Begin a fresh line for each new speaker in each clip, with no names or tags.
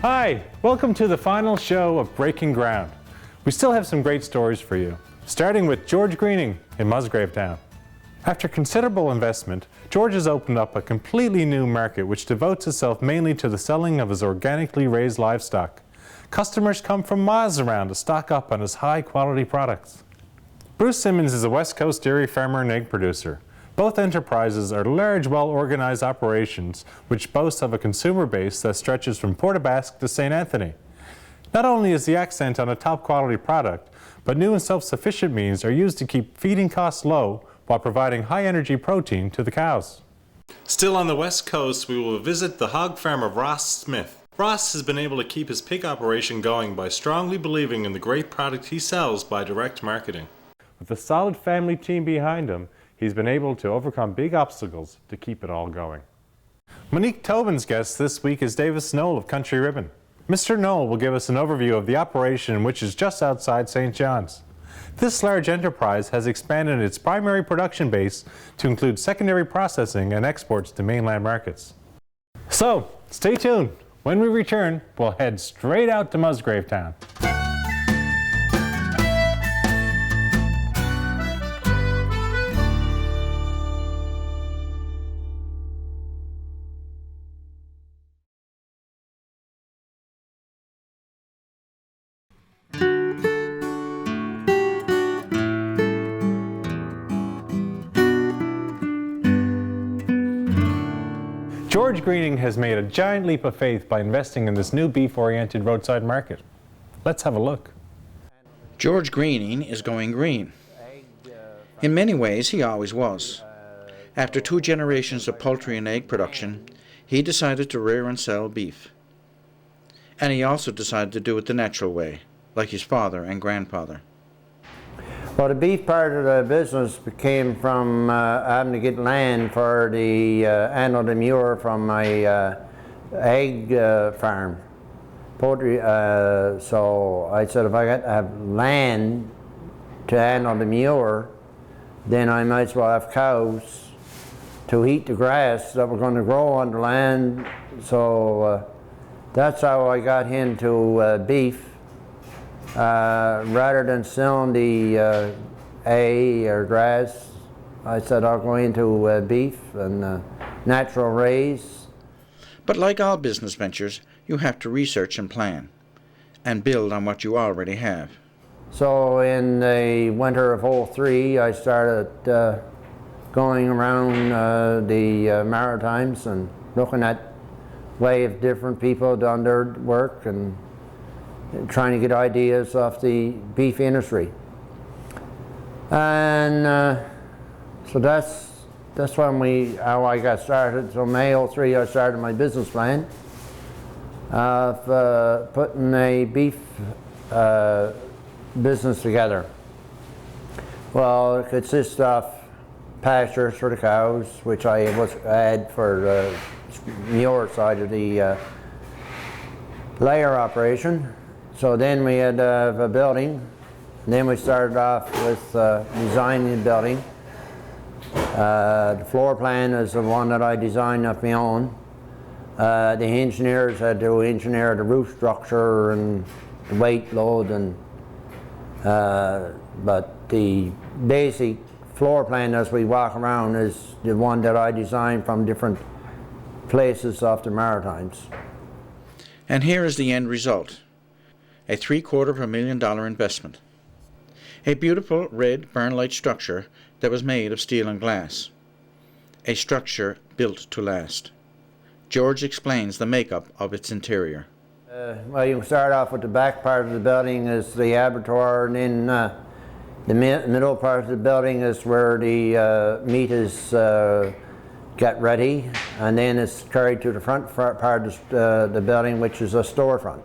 Hi, welcome to the final show of Breaking Ground. We still have some great stories for you, starting with George Greening in Musgrave Town. After considerable investment, George has opened up a completely new market which devotes itself mainly to the selling of his organically raised livestock. Customers come from miles around to stock up on his high-quality products. Bruce Simmons is a West Coast dairy farmer and egg producer. Both enterprises are large, well-organized operations which boast of a consumer base that stretches from Port aux Basques to St. Anthony. Not only is the accent on a top-quality product, but new and self-sufficient means are used to keep feeding costs low while providing high-energy protein to the cows. Still on the West Coast, we will visit the hog farm of Ross Smith. Ross has been able to keep his pig operation going by strongly believing in the great product he sells by direct marketing. With a solid family team behind him, he's been able to overcome big obstacles to keep it all going. Monique Tobin's guest this week is Davis Knoll of Country Ribbon. Mr. Knoll will give us an overview of the operation, which is just outside St. John's. This large enterprise has expanded its primary production base to include secondary processing and exports to mainland markets. So, stay tuned. When we return, we'll head straight out to Musgrave Town. George Greening has made a giant leap of faith by investing in this new beef-oriented roadside market. Let's have a look.
George Greening is going green. In many ways, he always was. After 2 generations of poultry and egg production, he decided to rear and sell beef. And he also decided to do it the natural way, like his father and grandfather.
Well, the beef part of the business came from having to get land for the annual demure from my egg farm, poultry. So I said if I got to have land to annual demure, then I might as well have cows to eat the grass that were going to grow on the land. So that's how I got into beef. Rather than selling the hay or grass, I said I'll go into beef and natural raise.
But like all business ventures, you have to research and plan, and build on what you already have.
So in the winter of '03, I started going around the Maritimes and looking at way of different people done their work and trying to get ideas off the beef industry. And so that's how I got started. So May '03 I started my business plan of putting a beef business together. Well, it consists of pastures for the cows, which I had for the manure side of the layer operation. So then we had a building, and then we started off with designing the building. The floor plan is the one that I designed of my own. The engineers had to engineer the roof structure and the weight load, and but the basic floor plan as we walk around is the one that I designed from different places off the Maritimes.
And here is the end result. A $750,000 investment. A beautiful red burn-light structure that was made of steel and glass. A structure built to last. George explains the makeup of its interior.
Well, you can start off with the back part of the building is the abattoir, and then the middle part of the building is where the meat is get ready, and then it's carried to the front part of the building, which is a storefront.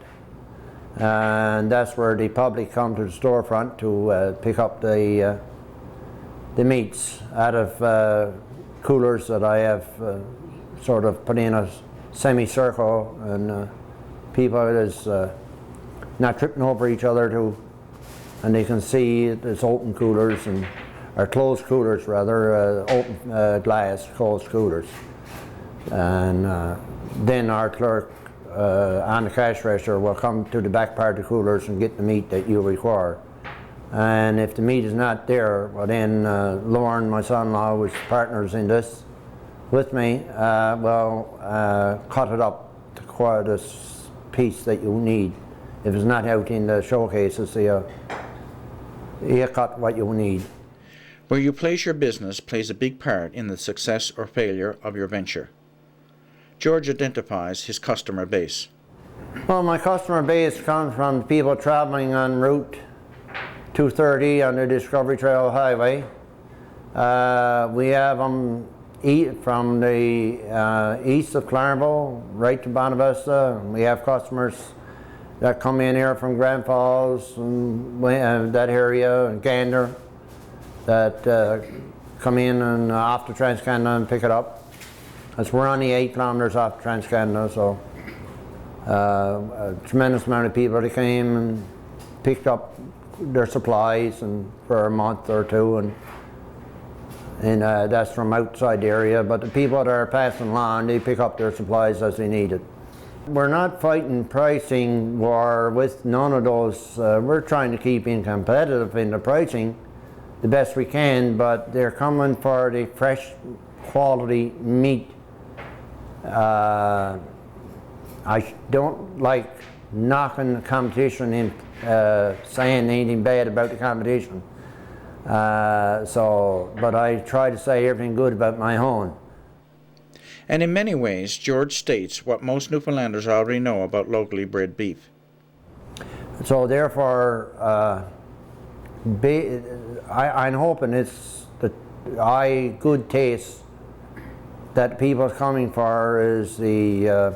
And that's where the public come to the storefront to pick up the meats out of coolers that I have sort of put in a semicircle, and people is not tripping over each other and they can see it's open coolers or closed coolers rather, open glass closed coolers. And then our clerk on the cash register will come to the back part of the coolers and get the meat that you require. And if the meat is not there, well then Lauren, my son-in-law, who's partners in this with me, will cut it up to quite a piece that you need. If it's not out in the showcases, you cut what you need.
Where you place your business plays a big part in the success or failure of your venture. George identifies his customer base.
Well, my customer base comes from people traveling on Route 230 on the Discovery Trail Highway. We have them from the east of Claremont right to Bonavista. We have customers that come in here from Grand Falls and that area, and Gander, that come in and off the Trans-Canada and pick it up. As we're only 8 kilometers off Trans-Canada, so a tremendous amount of people that came and picked up their supplies and for a month or two, and that's from outside the area. But the people that are passing along, they pick up their supplies as they need it. We're not fighting pricing war with none of those. We're trying to keep in competitive in the pricing the best we can, but they're coming for the fresh quality meat. I don't like knocking the competition in, saying anything bad about the competition. But I try to say everything good about my own.
And in many ways, George states what most Newfoundlanders already know about locally bred beef.
So therefore, I'm hoping it's the good taste that people are coming for is the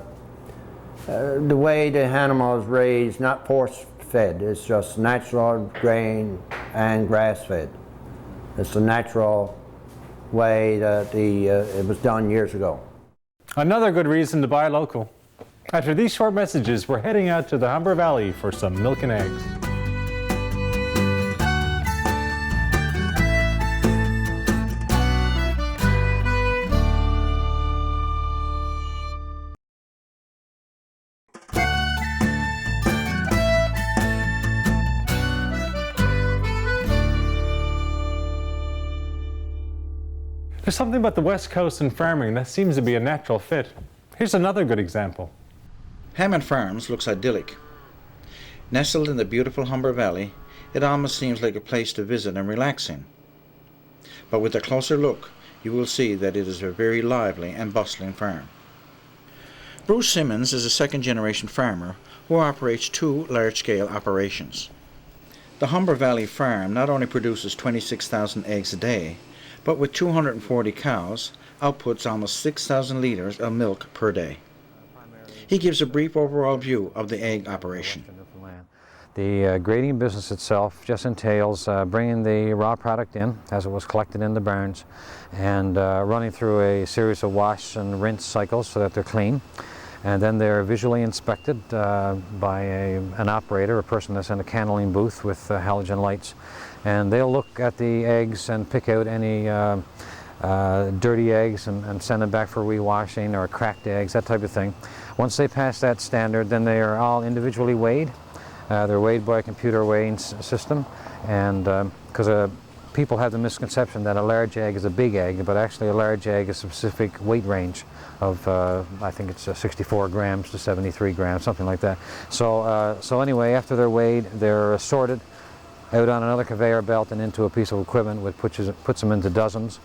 way the animal is raised, not force-fed. It's just natural grain and grass-fed. It's the natural way that it was done years ago.
Another good reason to buy local. After these short messages, we're heading out to the Humber Valley for some milk and eggs. There's something about the West Coast and farming that seems to be a natural fit. Here's another good example.
Hammond Farms looks idyllic. Nestled in the beautiful Humber Valley, it almost seems like a place to visit and relax in. But with a closer look, you will see that it is a very lively and bustling farm. Bruce Simmons is a second-generation farmer who operates 2 large-scale operations. The Humber Valley farm not only produces 26,000 eggs a day, but with 240 cows, outputs almost 6,000 liters of milk per day. He gives a brief overall view of the egg operation.
The grading business itself just entails bringing the raw product in as it was collected in the barns and running through a series of wash and rinse cycles so that they're clean. And then they're visually inspected by an operator, a person that's in a canneling booth with halogen lights. And they'll look at the eggs and pick out any dirty eggs and send them back for rewashing, or cracked eggs, that type of thing. Once they pass that standard, then they are all individually weighed. They're weighed by a computer weighing system, and because people have the misconception that a large egg is a big egg, but actually a large egg is a specific weight range of, I think it's 64 grams to 73 grams, something like that. So anyway, after they're weighed, they're sorted out on another conveyor belt and into a piece of equipment which puts them into dozens.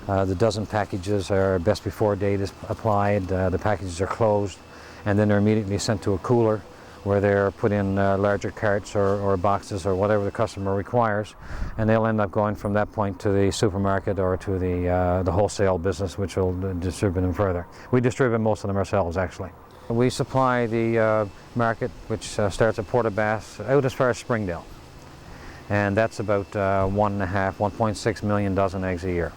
The dozen packages are best before date is applied, the packages are closed, and then they're immediately sent to a cooler where they're put in larger carts or boxes or whatever the customer requires, and they'll end up going from that point to the supermarket or to the wholesale business, which will distribute them further. We distribute most of them ourselves, actually. We supply the market, which starts at Port-aux-Basques out as far as Springdale. And that's about 1.6 million dozen eggs a year.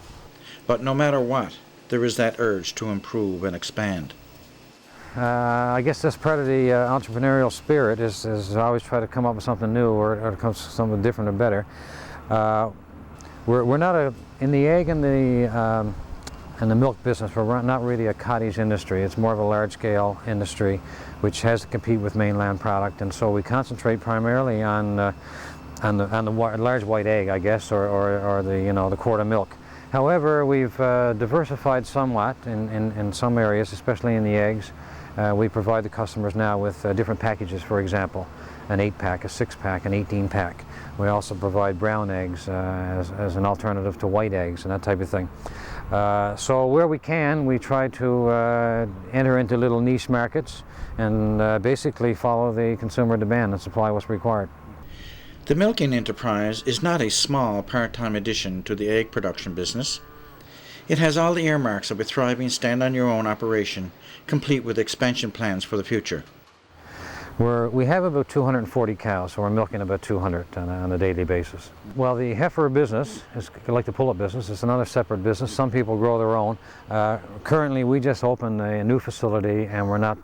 But no matter what, there is that urge to improve and expand.
I guess that's part of the entrepreneurial spirit, is always try to come up with something new or come something different or better. We're not in the egg and the in the milk business, we're not really a cottage industry. It's more of a large-scale industry which has to compete with mainland product, and so we concentrate primarily on the large white egg, I guess, or the, you know, the quart of milk. However, we've diversified somewhat in some areas, especially in the eggs. We provide the customers now with different packages, for example, an 8-pack, a 6-pack, an 18-pack. We also provide brown eggs as an alternative to white eggs and that type of thing. So where we can, we try to enter into little niche markets and basically follow the consumer demand and supply what's required.
The milking enterprise is not a small part-time addition to the egg production business. It has all the earmarks of a thriving stand-on-your-own operation, complete with expansion plans for the future.
We have about 240 cows, so we're milking about 200 on a daily basis. Well, the heifer business is like the pull-up business. It's another separate business. Some people grow their own. Currently, we just opened a new facility, and we're not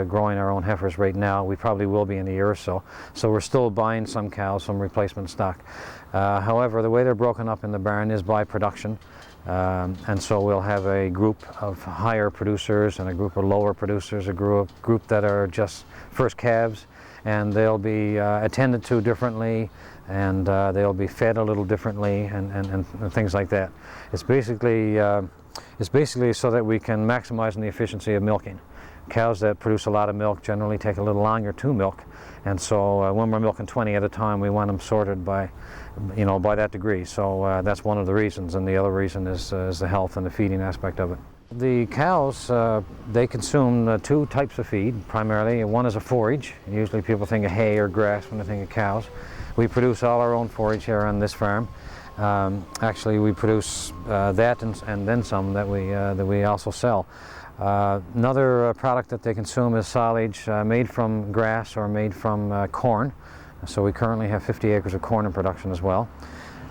growing our own heifers right now. We probably will be in a year or so. So we're still buying some cows, some replacement stock. However, the way they're broken up in the barn is by production. And so we'll have a group of higher producers and a group of lower producers, a group that are just first calves, and they'll be attended to differently, and they'll be fed a little differently, and things like that. It's basically so that we can maximize the efficiency of milking. Cows that produce a lot of milk generally take a little longer to milk, and so when we're milking 20 at a time, we want them sorted by, you know, by that degree. So that's one of the reasons, and the other reason is the health and the feeding aspect of it. The cows, they consume two types of feed primarily. One is a forage. Usually people think of hay or grass when they think of cows. We produce all our own forage here on this farm. Actually, we produce that and then some that we also sell. Another product that they consume is silage made from grass or made from corn. So we currently have 50 acres of corn in production as well.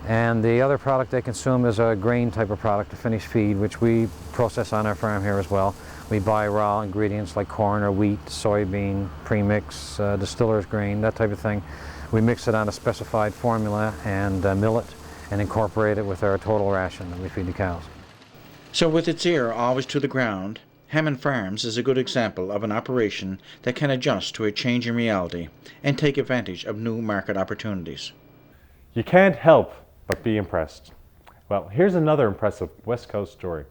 And the other product they consume is a grain type of product, a finished feed, which we process on our farm here as well. We buy raw ingredients like corn or wheat, soybean, premix, distiller's grain, that type of thing. We mix it on a specified formula and mill it and incorporate it with our total ration that we feed the cows.
So with its ear always to the ground, Hammond Farms is a good example of an operation that can adjust to a changing reality and take advantage of new market opportunities.
You can't help but be impressed. Well, here's another impressive West Coast story.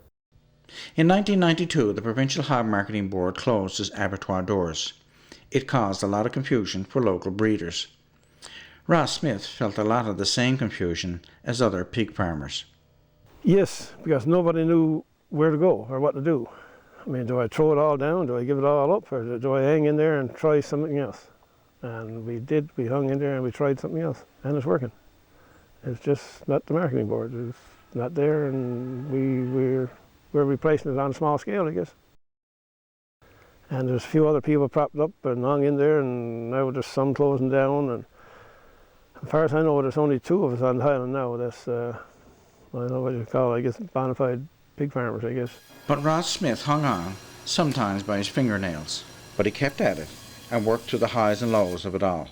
In 1992, the Provincial Hog Marketing Board closed its abattoir doors. It caused a lot of confusion for local breeders. Ross Smith felt a lot of the same confusion as other pig farmers.
Yes, because nobody knew where to go or what to do. I mean, do I throw it all down? Do I give it all up? Or do I hang in there and try something else? And we did. We hung in there and we tried something else, and it's working. It's just not the marketing board. It's not there, and we're replacing it on a small scale, I guess. And there's a few other people propped up and hung in there, and now there's some closing down. And as far as I know, there's only 2 of us on the island now. That's, I don't know what you call it, I guess bona fide pig farmers, I guess.
But Ross Smith hung on, sometimes by his fingernails. But he kept at it and worked through the highs and lows of it all.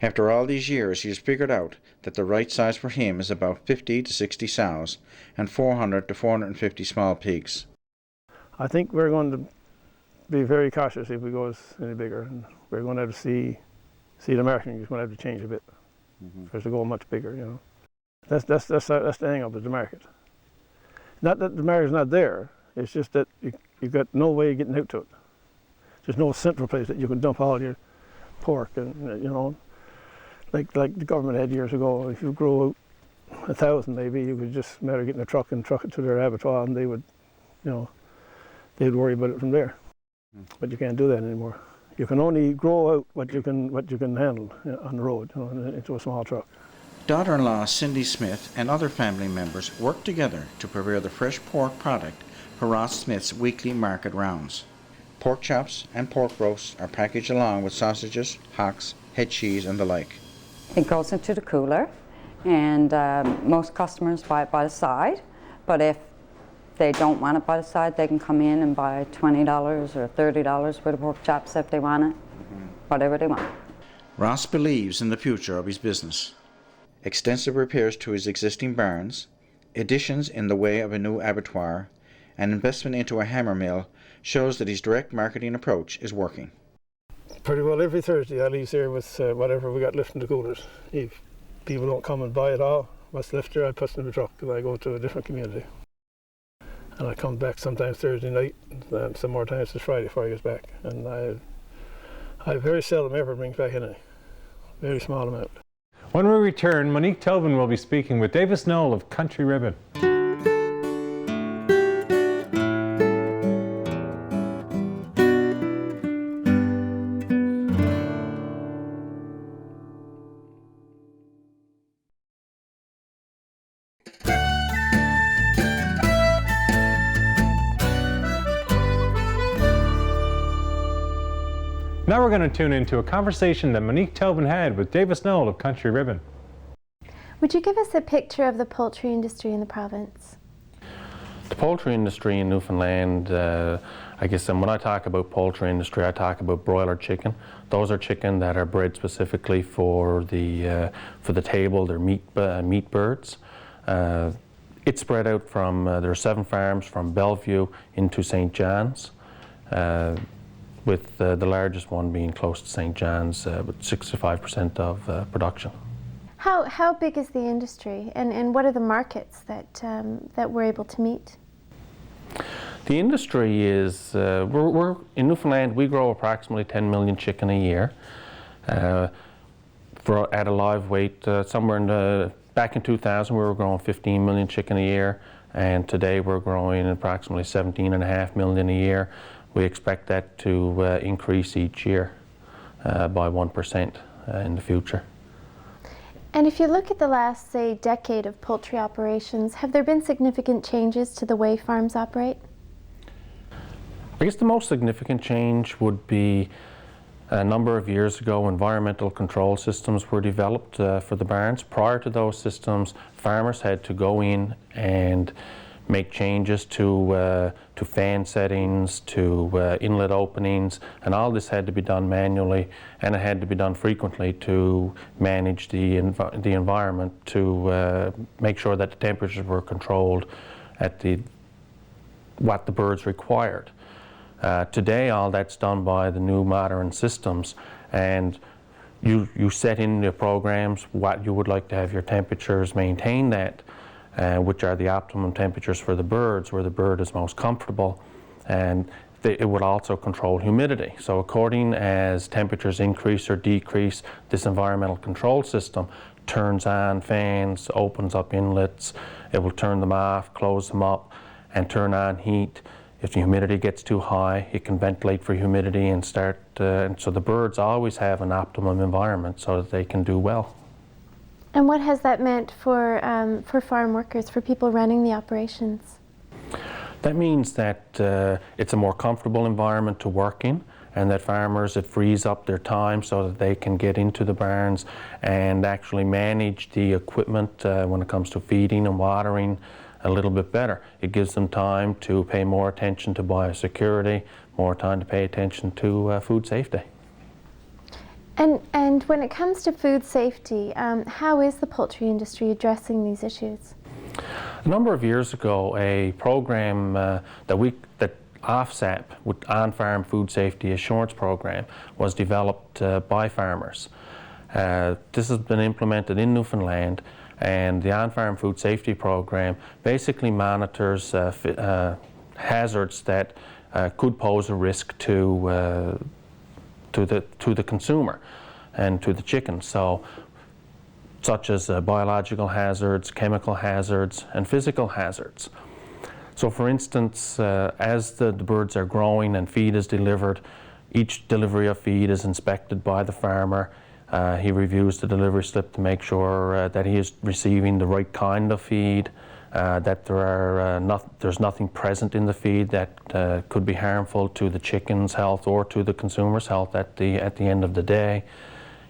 After all these years, he has figured out that the right size for him is about 50 to 60 sows and 400 to 450 small pigs.
I think we're going to be very cautious if we go any bigger. And we're going to have to see the marketing is going to have to change a bit for us to go much bigger, you know. That's the hang up, is the market. Not that the market's not there, it's just that you've got no way of getting out to it. There's no central place that you can dump all your pork and, you know, like the government had years ago. If you grow 1,000 maybe, you could just matter getting a truck and truck it to their abattoir, and they would, you know, they'd worry about it from there. But you can't do that anymore. You can only grow out what you can handle, you know, on the road, you know, into a small truck.
Daughter-in-law Cindy Smith and other family members work together to prepare the fresh pork product for Ross Smith's weekly market rounds. Pork chops and pork roasts are packaged along with sausages, hocks, head cheese, and the like.
It goes into the cooler, and most customers buy it by the side, but if they don't want it by the side, they can come in and buy $20 or $30 worth of pork chops if they want it, whatever they want.
Ross believes in the future of his business. Extensive repairs to his existing barns, additions in the way of a new abattoir, and investment into a hammer mill shows that his direct marketing approach is working.
Pretty well every Thursday I leave here with whatever we got left in the coolers. If people don't come and buy it all, what's left there I put in the truck and I go to a different community. And I come back sometimes Thursday night, and some more times it's Friday before I get back. And I very seldom ever bring back anything. Very small amount.
When we return, Monique Tobin will be speaking with Davis Knoll of Country Ribbon. Now we're going to tune into a conversation that Monique Tobin had with Davis Knoll of Country Ribbon.
Would you give us a picture of the poultry industry in the province?
The poultry industry in Newfoundland, I guess, and when I talk about poultry industry, I talk about broiler chicken. Those are chicken that are bred specifically for the table. They're meat birds. It's spread out from, there are 7 farms from Bellevue into St. John's, with the largest one being close to St. John's, with 65% of production.
How big is the industry, and what are the markets that we're able to meet?
The industry is, we're in Newfoundland, we grow approximately 10 million chicken a year. At a live weight, back in 2000 we were growing 15 million chicken a year, and today we're growing approximately 17.5 million a year. We expect that to increase each year by 1% in the future.
And if you look at the last, say, decade of poultry operations, have there been significant changes to the way farms operate?
I guess the most significant change would be a number of years ago, environmental control systems were developed for the barns. Prior to those systems, farmers had to go in and make changes to fan settings, to inlet openings, and all this had to be done manually, and it had to be done frequently to manage the environment, to make sure that the temperatures were controlled at what the birds required. Today, all that's done by the new modern systems, and you set in the programs what you would like to have your temperatures maintained at, which are the optimum temperatures for the birds, where the bird is most comfortable, and it would also control humidity. So according as temperatures increase or decrease, this environmental control system turns on fans, opens up inlets, it will turn them off, close them up, and turn on heat. If the humidity gets too high, it can ventilate for humidity and start, and so the birds always have an optimum environment so that they can do well.
And what has that meant for farm workers, for people running the operations?
That means that it's a more comfortable environment to work in, and that farmers, it frees up their time so that they can get into the barns and actually manage the equipment when it comes to feeding and watering a little bit better. It gives them time to pay more attention to biosecurity, more time to pay attention to food safety.
And when it comes to food safety, how is the poultry industry addressing these issues?
A number of years ago, a program that OFSAP, with On-Farm Food Safety Assurance Program, was developed by farmers. This has been implemented in Newfoundland, and the On-Farm Food Safety Program basically monitors hazards that could pose a risk to the consumer and to the chicken, such as biological hazards, chemical hazards, and physical hazards. So for instance, as the birds are growing and feed is delivered, each delivery of feed is inspected by the farmer. He reviews the delivery slip to make sure that he is receiving the right kind of feed, that there's nothing present in the feed that could be harmful to the chicken's health or to the consumer's health at the end of the day.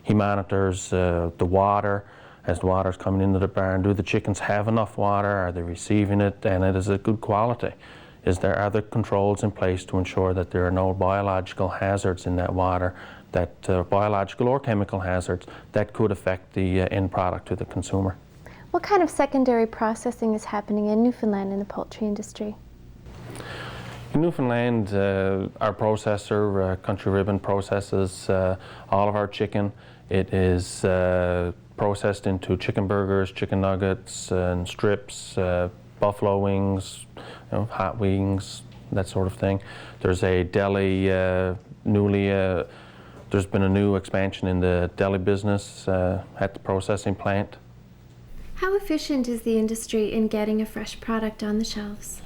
He monitors the water. As the water's coming into the barn, do the chickens have enough water? Are they receiving it? And it is a good quality. Are there controls in place to ensure that there are no biological hazards in that water, that biological or chemical hazards that could affect the end product to the consumer?
What kind of secondary processing is happening in Newfoundland in the poultry industry?
In Newfoundland, our processor, Country Ribbon, processes all of our chicken. It is processed into chicken burgers, chicken nuggets, and strips, buffalo wings, hot wings, that sort of thing. There's a deli there's been a new expansion in the deli business at the processing plant.
How efficient is the industry in getting a fresh product on the shelves?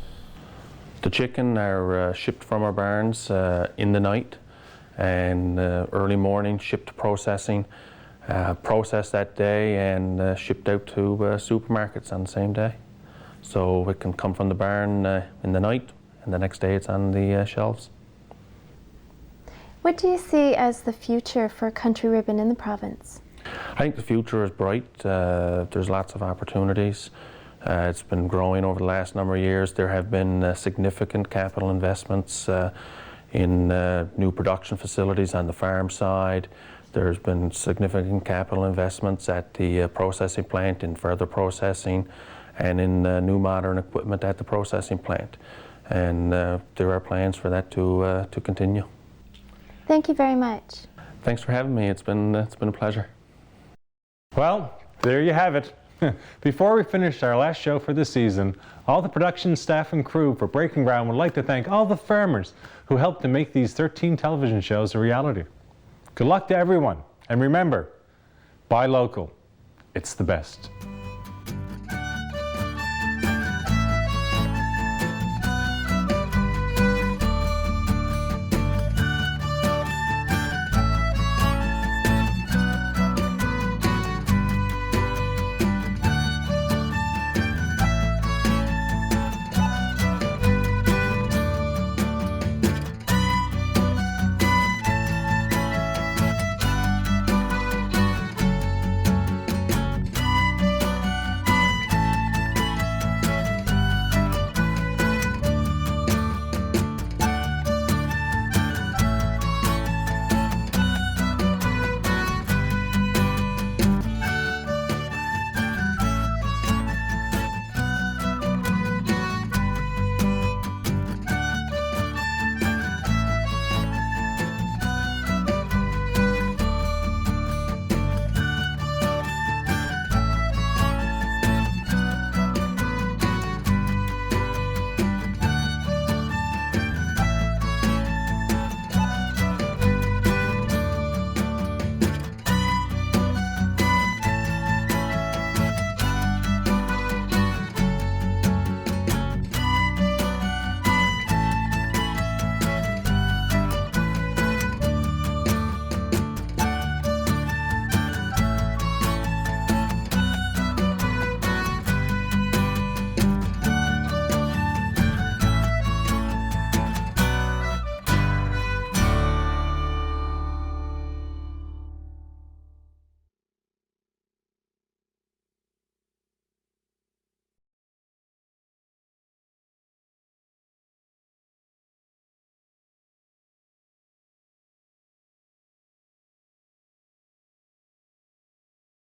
The chicken are shipped from our barns in the night, and early morning shipped to processing, processed that day, and shipped out to supermarkets on the same day. So it can come from the barn in the night, and the next day it's on the shelves.
What do you see as the future for Country Ribbon in the province?
I think the future is bright. There's lots of opportunities. It's been growing over the last number of years. There have been significant capital investments in new production facilities on the farm side. There's been significant capital investments at the processing plant in further processing and in new modern equipment at the processing plant. And there are plans for that to continue.
Thank you very much.
Thanks for having me. It's been a pleasure.
Well, there you have it. Before we finish our last show for the season, all the production staff and crew for Breaking Ground would like to thank all the farmers who helped to make these 13 television shows a reality. Good luck to everyone, and remember, buy local. It's the best.